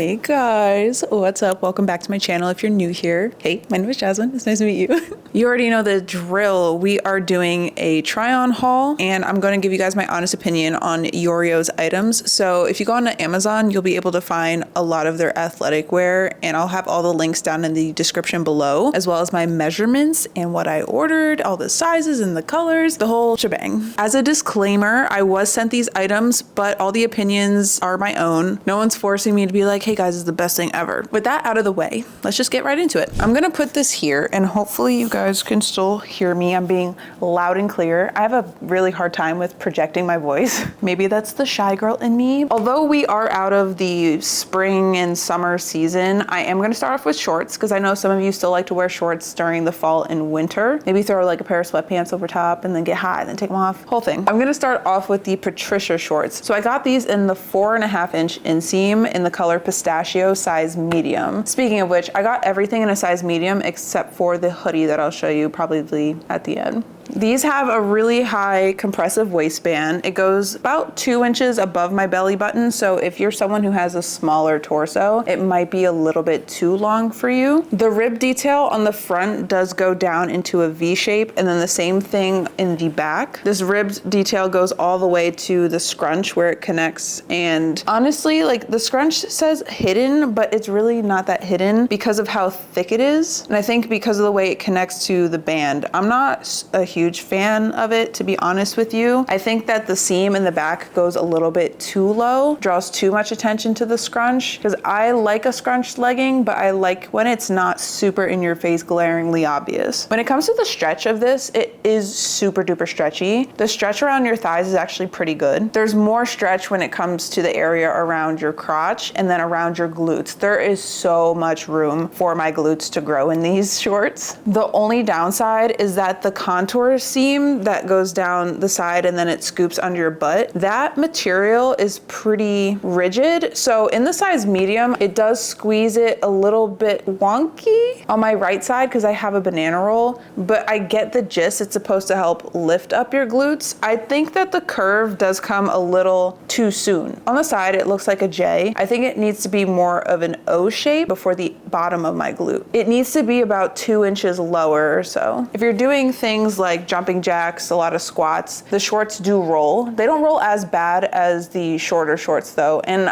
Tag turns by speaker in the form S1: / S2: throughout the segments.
S1: Hey guys, what's up? Welcome back to my channel if you're new here. Hey, my name is Jasmine. It's nice to meet you. You already know the drill. We are doing a try-on haul and I'm going to give you guys my honest opinion on Yeoreo's items. So if you go on to Amazon, you'll be able to find a lot of their athletic wear, and I'll have all the links down in the description below, as well as my measurements and what I ordered, all the sizes and the colors, the whole shebang. As a disclaimer, I was sent these items, but all the opinions are my own. No one's forcing me to be like, hey guys, this is the best thing ever. With that out of the way, let's just get right into it. I'm gonna put this here and hopefully you guys can still hear me. I'm being loud and clear. I have a really hard time with projecting my voice. Maybe that's the shy girl in me. Although we are out of the spring and summer season, I am gonna start off with shorts because I know some of you still like to wear shorts during the fall and winter. Maybe throw like a pair of sweatpants over top and then get hot and then take them off, whole thing. I'm gonna start off with the Patricia shorts. So I got these in the 4.5-inch inseam in the color Pistachio, size medium. Speaking of which, I got everything in a size medium except for the hoodie that I'll show you probably at the end. These have a really high compressive waistband. It goes about 2 inches above my belly button. So if you're someone who has a smaller torso, it might be a little bit too long for you. The rib detail on the front does go down into a V shape, and then the same thing in the back. This ribbed detail goes all the way to the scrunch where it connects. And honestly, like the scrunch says hidden, but it's really not that hidden because of how thick it is. And I think because of the way it connects to the band. I'm not a huge fan of it, to be honest with you. I think that the seam in the back goes a little bit too low, draws too much attention to the scrunch, because I like a scrunched legging, but I like when it's not super in your face, glaringly obvious. When it comes to the stretch of this, it is super duper stretchy. The stretch around your thighs is actually pretty good. There's more stretch when it comes to the area around your crotch and then around your glutes. There is so much room for my glutes to grow in these shorts. The only downside is that the contour seam that goes down the side and then it scoops under your butt, that material is pretty rigid. So in the size medium, it does squeeze it a little bit wonky on my right side because I have a banana roll, but I get the gist. It's supposed to help lift up your glutes. I think that the curve does come a little too soon. On the side, it looks like a J. I think it needs to be more of an O shape before the bottom of my glute. It needs to be about 2 inches lower or so. If you're doing things like jumping jacks, a lot of squats, the shorts do roll. They don't roll as bad as the shorter shorts though. And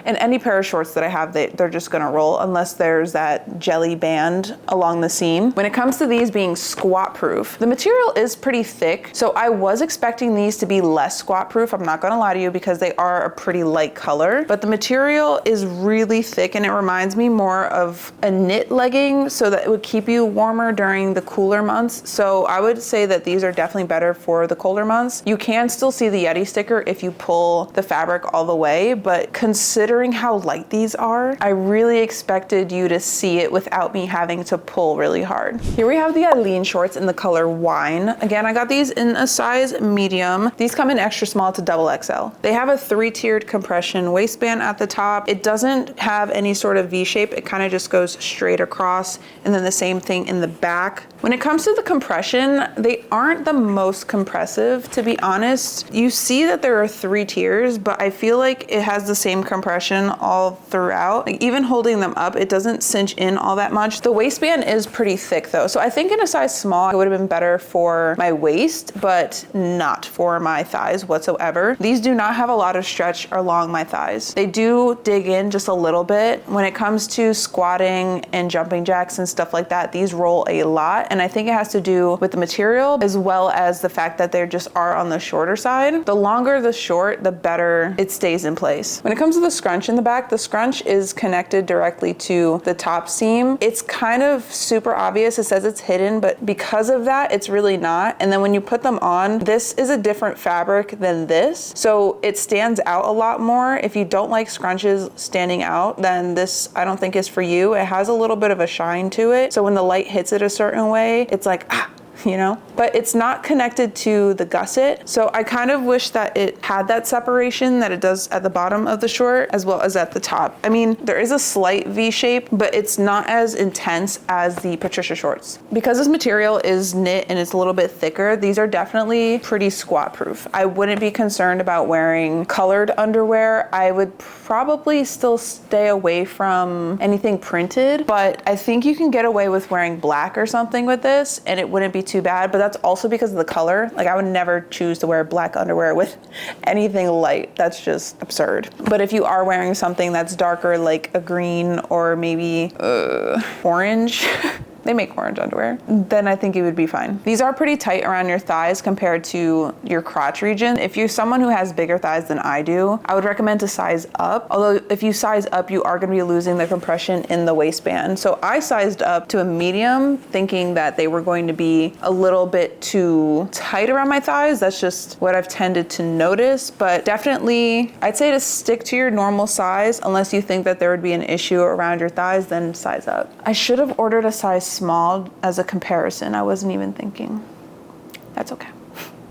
S1: in any pair of shorts that I have, they're just gonna roll unless there's that jelly band along the seam. When it comes to these being squat proof, the material is pretty thick. So I was expecting these to be less squat proof. I'm not gonna lie to you because they are a pretty light color, but the material is really thick and it reminds me more of a knit legging so that it would keep you warmer during the cooler months. So I would say that these are definitely better for the colder months. You can still see the Yeti sticker if you pull the fabric all the way, but considering how light these are, I really expected you to see it without me having to pull really hard. Here we have the Eileen shorts in the color wine. Again, I got these in a size medium. These come in extra small to double XL. They have a 3-tiered compression waistband at the top. It doesn't have any sort of V shape. It kind of just goes straight across, and then the same thing in the back. When it comes to the compression, they aren't the most compressive, to be honest. You see that there are 3 tiers, but I feel like it has the same compression all throughout. Like even holding them up, it doesn't cinch in all that much. The waistband is pretty thick though. So I think in a size small, it would have been better for my waist, but not for my thighs whatsoever. These do not have a lot of stretch along my thighs. They do dig in just a little bit. When it comes to squatting and jumping jacks and stuff like that, these roll a lot. And I think it has to do with the material as well as the fact that they just are on the shorter side. The longer the short, the better it stays in place. When it comes to the scrunch in the back, the scrunch is connected directly to the top seam. It's kind of super obvious. It says it's hidden, but because of that, it's really not. And then when you put them on, this is a different fabric than this. So it stands out a lot more. If you don't like scrunches standing out, then this I don't think is for you. It has a little bit of a shine to it. So when the light hits it a certain way, it's like, you know? But it's not connected to the gusset. So I kind of wish that it had that separation that it does at the bottom of the short as well as at the top. I mean, there is a slight V shape, but it's not as intense as the Patricia shorts. Because this material is knit and it's a little bit thicker, these are definitely pretty squat proof. I wouldn't be concerned about wearing colored underwear. I would probably still stay away from anything printed, but I think you can get away with wearing black or something with this and it wouldn't be too bad, but that's also because of the color. Like I would never choose to wear black underwear with anything light. That's just absurd. But if you are wearing something that's darker, like a green or maybe orange, they make orange underwear, then I think it would be fine. These are pretty tight around your thighs compared to your crotch region. If you're someone who has bigger thighs than I do, I would recommend to size up. Although if you size up, you are gonna be losing the compression in the waistband. So I sized up to a medium, thinking that they were going to be a little bit too tight around my thighs. That's just what I've tended to notice, but definitely I'd say to stick to your normal size unless you think that there would be an issue around your thighs, then size up. I should have ordered a size small as a comparison. I wasn't even thinking. That's okay.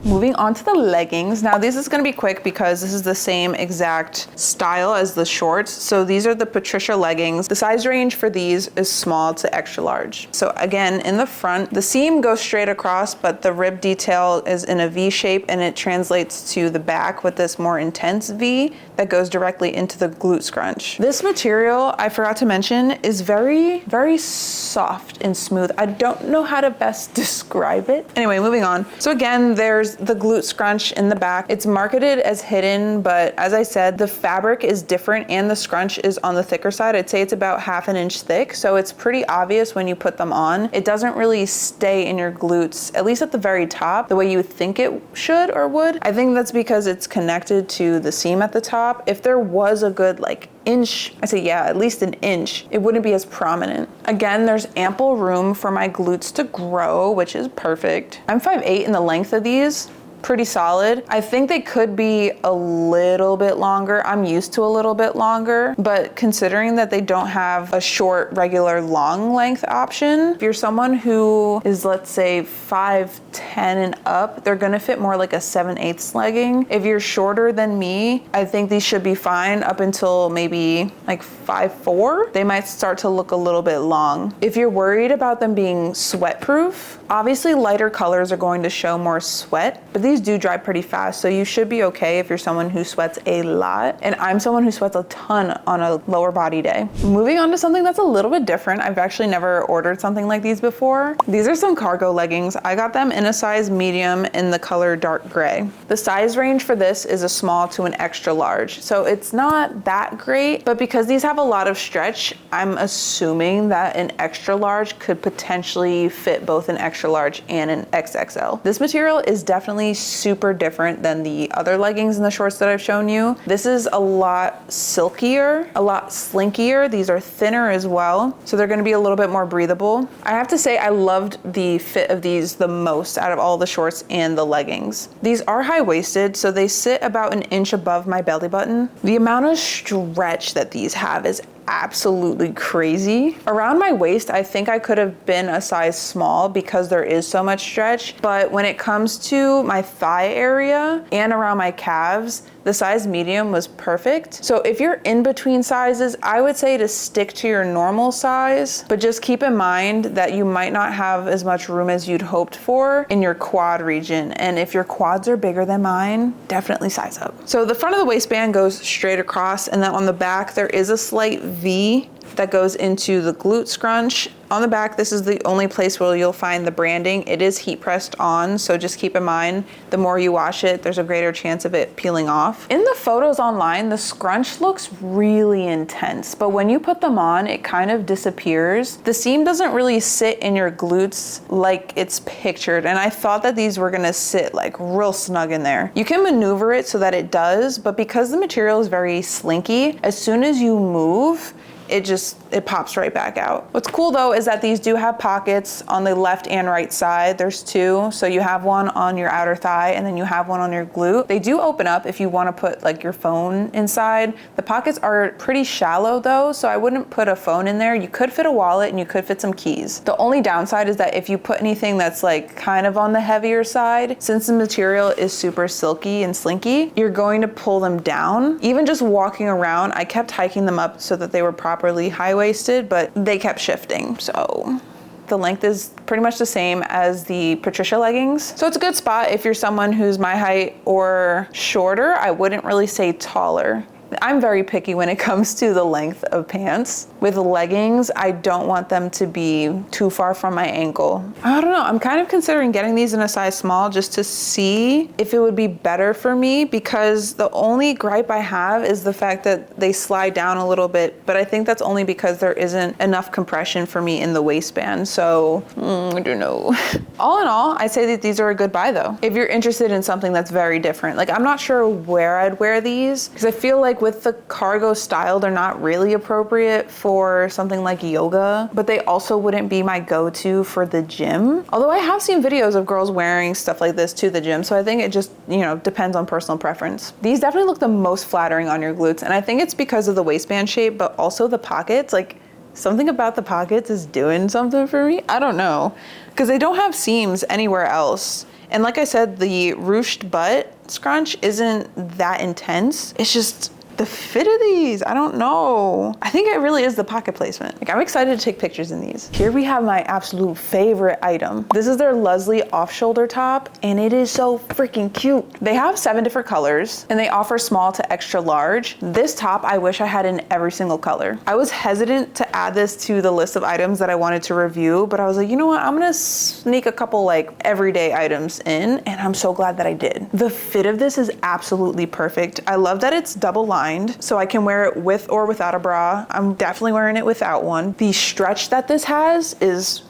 S1: Moving on to the leggings. Now this is gonna be quick because this is the same exact style as the shorts. So these are the Patricia leggings. The size range for these is small to extra large. So again, in the front, the seam goes straight across, but the rib detail is in a V shape and it translates to the back with this more intense V that goes directly into the glute scrunch. This material, I forgot to mention, is very, very soft and smooth. I don't know how to best describe it. Anyway, moving on. So again, there's the glute scrunch in the back. It's marketed as hidden, but as I said, the fabric is different and the scrunch is on the thicker side. I'd say it's about 1/2 inch thick, so it's pretty obvious when you put them on. It doesn't really stay in your glutes, at least at the very top, the way you would think it should or would. I think that's because it's connected to the seam at the top. If there was a good inch, I say yeah, at least an inch, it wouldn't be as prominent. Again, there's ample room for my glutes to grow, which is perfect. I'm 5'8" in the length of these. Pretty solid. I think they could be a little bit longer. I'm used to a little bit longer, but considering that they don't have a short, regular long length option, if you're someone who is, let's say, 5'10" and up, they're gonna fit more like a 7/8 legging. If you're shorter than me, I think these should be fine up until maybe 5'4". They might start to look a little bit long. If you're worried about them being sweat proof, obviously lighter colors are going to show more sweat, but these do dry pretty fast, so you should be okay if you're someone who sweats a lot. And I'm someone who sweats a ton on a lower body day. Moving on to something that's a little bit different. I've actually never ordered something like these before. These are some cargo leggings. I got them in a size medium in the color dark gray. The size range for this is a small to an extra large, so it's not that great, but because these have a lot of stretch, I'm assuming that an extra large could potentially fit both an extra large and an XXL. This material is definitely super different than the other leggings and the shorts that I've shown you. This is a lot silkier, a lot slinkier. These are thinner as well, so they're gonna be a little bit more breathable. I have to say I loved the fit of these the most out of all the shorts and the leggings. These are high-waisted, so they sit about an inch above my belly button. The amount of stretch that these have is absolutely crazy. Around my waist, I think I could have been a size small because there is so much stretch, but when it comes to my thigh area and around my calves, the size medium was perfect. So if you're in between sizes, I would say to stick to your normal size, but just keep in mind that you might not have as much room as you'd hoped for in your quad region. And if your quads are bigger than mine, definitely size up. So the front of the waistband goes straight across, and then on the back, there is a slight V that goes into the glute scrunch. On the back, this is the only place where you'll find the branding. It is heat pressed on, so just keep in mind, the more you wash it, there's a greater chance of it peeling off. In the photos online, the scrunch looks really intense, but when you put them on, it kind of disappears. The seam doesn't really sit in your glutes like it's pictured, and I thought that these were gonna sit real snug in there. You can maneuver it so that it does, but because the material is very slinky, as soon as you move, it just it pops right back out. What's cool though is that these do have pockets on the left and right side. There's two. So you have one on your outer thigh and then you have one on your glute. They do open up if you want to put like your phone inside. The pockets are pretty shallow though, so I wouldn't put a phone in there. You could fit a wallet and you could fit some keys. The only downside is that if you put anything that's like kind of on the heavier side, since the material is super silky and slinky, you're going to pull them down. Even just walking around, I kept hiking them up so that they were properly high-waisted, but they kept shifting. So the length is pretty much the same as the Patricia leggings. So it's a good spot if you're someone who's my height or shorter. I wouldn't really say taller. I'm very picky when it comes to the length of pants. With leggings, I don't want them to be too far from my ankle. I don't know, I'm kind of considering getting these in a size small just to see if it would be better for me, because the only gripe I have is the fact that they slide down a little bit, but I think that's only because there isn't enough compression for me in the waistband. So, I don't know. All in all, I say that these are a good buy though. If you're interested in something that's very different. Like, I'm not sure where I'd wear these, because I feel like with the cargo style, they're not really appropriate for something like yoga, but they also wouldn't be my go-to for the gym. Although I have seen videos of girls wearing stuff like this to the gym, so I think it just, you know, depends on personal preference. These definitely look the most flattering on your glutes, and I think it's because of the waistband shape, but also the pockets. Like, something about the pockets is doing something for me. I don't know, because they don't have seams anywhere else. And like I said, the ruched butt scrunch isn't that intense. It's just the fit of these, I don't know. I think it really is the pocket placement. Like, I'm excited to take pictures in these. Here we have my absolute favorite item. This is their Leslie off-shoulder top, and it is so freaking cute. They have 7 different colors, and they offer small to extra large. This top, I wish I had in every single color. I was hesitant to add this to the list of items that I wanted to review, but I was like, you know what? I'm gonna sneak a couple like everyday items in, and I'm so glad that I did. The fit of this is absolutely perfect. I love that it's double lined, so I can wear it with or without a bra. I'm definitely wearing it without one. The stretch that this has is,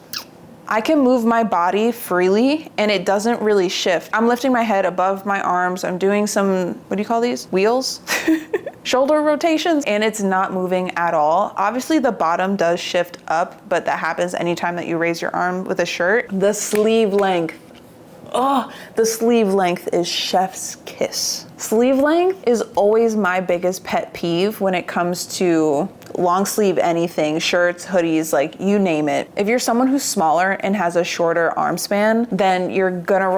S1: I can move my body freely and it doesn't really shift. I'm lifting my head above my arms. I'm doing some, what do you call these? Wheels? Shoulder rotations, and it's not moving at all. Obviously the bottom does shift up, but that happens anytime that you raise your arm with a shirt. The sleeve length. Oh, the sleeve length is chef's kiss. Sleeve length is always my biggest pet peeve when it comes to long sleeve anything, shirts, hoodies, like you name it. If you're someone who's smaller and has a shorter arm span, then you're gonna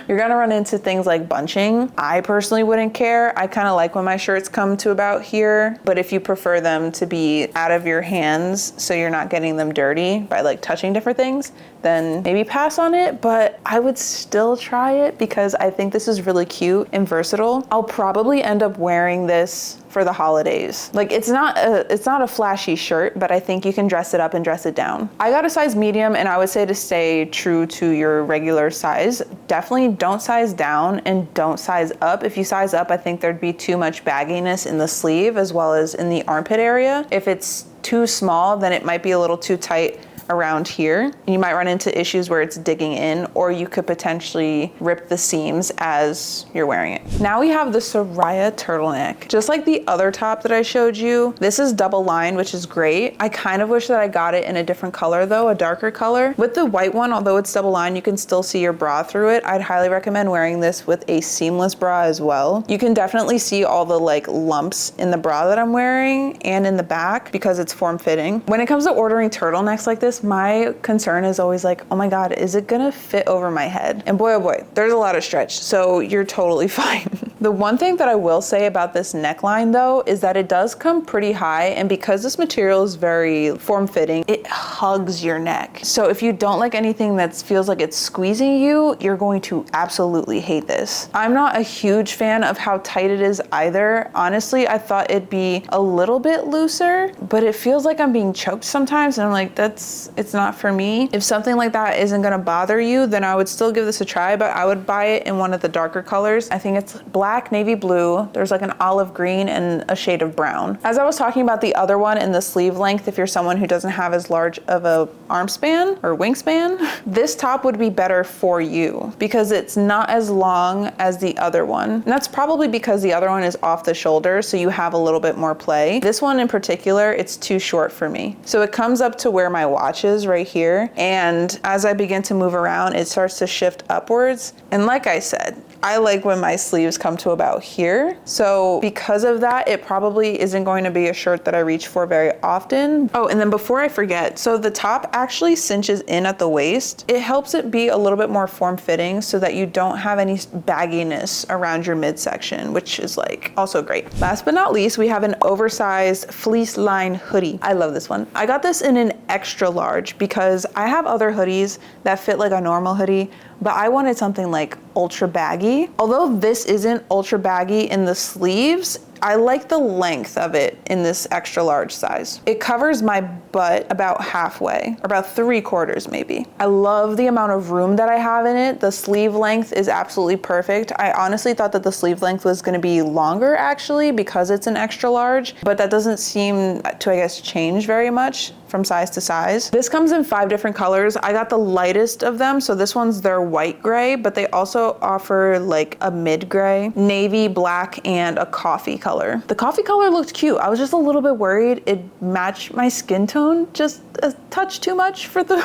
S1: you're gonna run into things like bunching. I personally wouldn't care. I kind of like when my shirts come to about here, but if you prefer them to be out of your hands so you're not getting them dirty by like touching different things, then maybe pass on it, but I would still try it because I think this is really cute and versatile. I'll probably end up wearing this for the holidays. Like, it's not a flashy shirt, but I think you can dress it up and dress it down. I got a size medium, and I would say to stay true to your regular size. Definitely don't size down and don't size up. If you size up, I think there'd be too much bagginess in the sleeve as well as in the armpit area. If it's too small, then it might be a little too tight around here, and you might run into issues where it's digging in, or you could potentially rip the seams as you're wearing it. Now we have the Soraya turtleneck. Just like the other top that I showed you, this is double lined, which is great. I kind of wish that I got it in a different color though, a darker color. With the white one, although it's double lined, you can still see your bra through it. I'd highly recommend wearing this with a seamless bra as well. You can definitely see all the like lumps in the bra that I'm wearing and in the back because it's form-fitting. When it comes to ordering turtlenecks like this, my concern is always like, oh my God, is it gonna fit over my head? And boy, oh boy, there's a lot of stretch, so you're totally fine. The one thing that I will say about this neckline though, is that it does come pretty high, and because this material is very form-fitting, it hugs your neck. So if you don't like anything that feels like it's squeezing you, you're going to absolutely hate this. I'm not a huge fan of how tight it is either. Honestly, I thought it'd be a little bit looser, but it feels like I'm being choked sometimes, and I'm like, it's not for me. If something like that isn't gonna bother you, then I would still give this a try, but I would buy it in one of the darker colors. I think it's black, navy blue, there's like an olive green and a shade of brown. As I was talking about the other one in the sleeve length, if you're someone who doesn't have as large of a arm span or wingspan, this top would be better for you because it's not as long as the other one. And that's probably because the other one is off the shoulder, so you have a little bit more play. This one in particular, it's too short for me. So it comes up to where my watch is right here. And as I begin to move around, it starts to shift upwards. And like I said, I like when my sleeves come to about here. So because of that, it probably isn't going to be a shirt that I reach for very often. Oh, and then before I forget, so the top actually cinches in at the waist. It helps it be a little bit more form-fitting so that you don't have any bagginess around your midsection, which is like also great. Last but not least, we have an oversized fleece line hoodie. I love this one. I got this in an extra large because I have other hoodies that fit like a normal hoodie, but I wanted something like ultra baggy. Although this isn't ultra baggy in the sleeves, I like the length of it in this extra large size. It covers my butt about halfway, or about 3/4 maybe. I love the amount of room that I have in it. The sleeve length is absolutely perfect. I honestly thought that the sleeve length was gonna be longer actually because it's an extra large, but that doesn't seem to, I guess, change very much from size to size. This comes in 5 different colors. I got the lightest of them, so this one's their white gray, but they also offer like a mid gray, navy, black, and a coffee color. The coffee color looked cute. I was just a little bit worried it matched my skin tone just a touch too much for the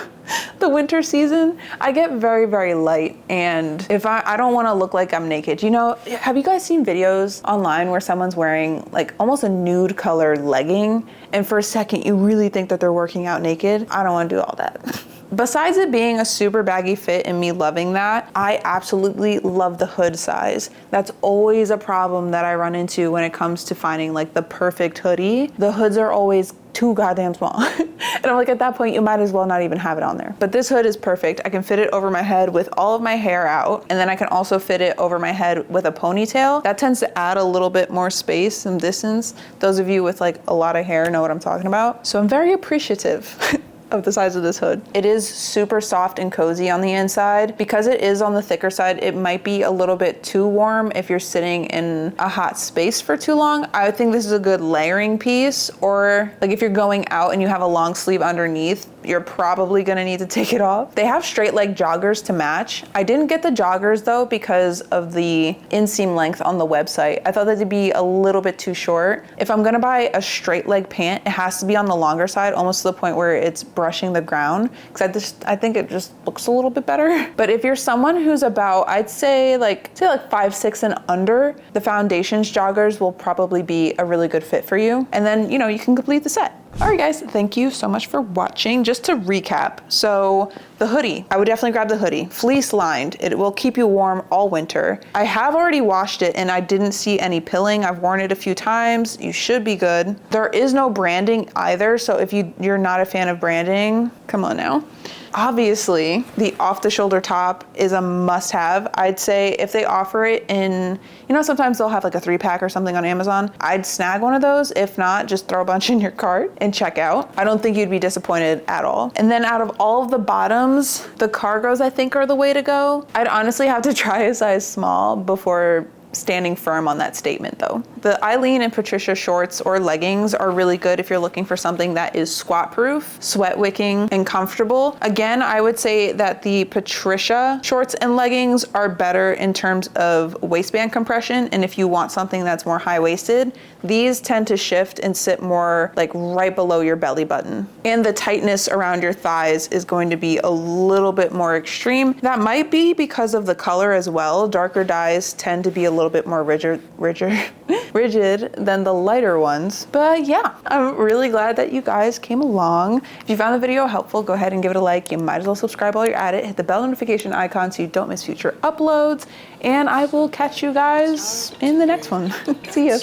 S1: winter season. I get very, very light, and if I don't want to look like I'm naked. You know, have you guys seen videos online where someone's wearing like almost a nude color legging, and for a second you really think that they're working out naked? I don't want to do all that. Besides it being a super baggy fit and me loving that, I absolutely love the hood size. That's always a problem that I run into when it comes to finding like the perfect hoodie. The hoods are always too goddamn small. And I'm like, at that point, you might as well not even have it on there. But this hood is perfect. I can fit it over my head with all of my hair out. And then I can also fit it over my head with a ponytail. That tends to add a little bit more space and distance. Those of you with like a lot of hair know what I'm talking about. So I'm very appreciative of the size of this hood. It is super soft and cozy on the inside. Because it is on the thicker side, it might be a little bit too warm if you're sitting in a hot space for too long. I think this is a good layering piece, or like if you're going out and you have a long sleeve underneath, you're probably gonna need to take it off. They have straight leg joggers to match. I didn't get the joggers though because of the inseam length on the website. I thought that it'd be a little bit too short. If I'm gonna buy a straight leg pant, it has to be on the longer side, almost to the point where it's brushing the ground, because I think it just looks a little bit better. But if you're someone who's about, I'd say like 5'6" and under, the Foundations joggers will probably be a really good fit for you. And then, you know, you can complete the set. All right guys, thank you so much for watching. Just to recap, so the hoodie, I would definitely grab the hoodie. Fleece lined, it will keep you warm all winter. I have already washed it and I didn't see any pilling. I've worn it a few times, you should be good. There is no branding either, so if you're not a fan of branding, come on now. Obviously, the off-the-shoulder top is a must-have. I'd say if they offer it in, you know, sometimes they'll have like a 3-pack or something on Amazon. I'd snag one of those. If not, just throw a bunch in your cart and check out. I don't think you'd be disappointed at all. And then out of all of the bottoms, the cargos I think are the way to go. I'd honestly have to try a size small before standing firm on that statement though. The Eileen and Patricia shorts or leggings are really good if you're looking for something that is squat proof, sweat wicking, and comfortable. Again, I would say that the Patricia shorts and leggings are better in terms of waistband compression, and if you want something that's more high-waisted, these tend to shift and sit more like right below your belly button. And the tightness around your thighs is going to be a little bit more extreme. That might be because of the color as well. Darker dyes tend to be a little bit more rigid than the lighter ones. But yeah, I'm really glad that you guys came along. If you found the video helpful, go ahead and give it a like. You might as well subscribe while you're at it. Hit the bell notification icon so you don't miss future uploads. And I will catch you guys in the next one. See ya.